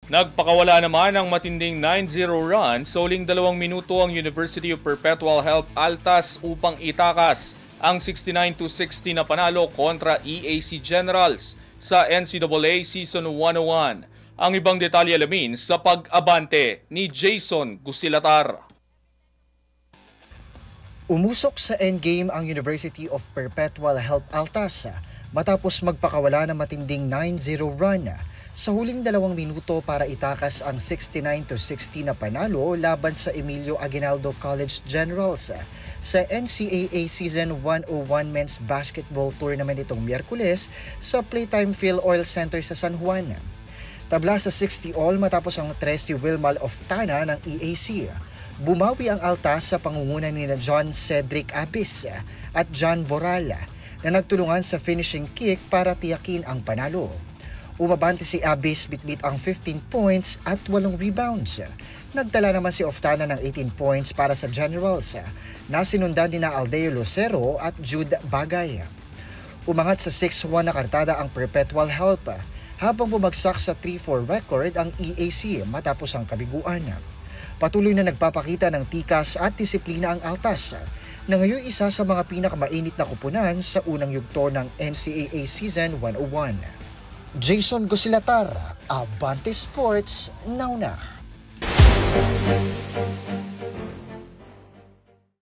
Nagpakawala naman ng matinding 9-0 run sa huling 2 minuto ang University of Perpetual Help Altas upang itakas ang 69-60 na panalo kontra EAC Generals sa NCAA Season 101. Ang ibang detalye alamin sa pag-abante ni Jason Gusilatar. Umusok sa endgame ang University of Perpetual Help Altas matapos magpakawala ng matinding 9-0 run sa huling 2 minuto para itakas ang 69-60 na panalo laban sa Emilio Aguinaldo College Generals sa NCAA Season 101 Men's Basketball Tournament itong Miyerkules sa Playtime Phil Oil Center sa San Juan. Tabla sa 60-all matapos ang 3 si Wilmal Oftana ng EAC. Bumawi ang Altas sa pangunguna ni John Cedric Abis at John Boral na nagtulungan sa finishing kick para tiyakin ang panalo. Umabante si Abis bitbit ang 15 points at 8 rebounds. Nagtala naman si Oftana ng 18 points para sa Generals na sinundan ni Aldeo Lucero at Jude Bagay. Umangat sa 6-1 na kartada ang Perpetual Help habang bumagsak sa 3-4 record ang EAC matapos ang kabiguan. Patuloy na nagpapakita ng tikas at disiplina ang Altas na ngayon isa sa mga pinakamainit na kupunan sa unang yugto ng NCAA Season 101. Jason Gusilatar, Abante Sports, Nauna.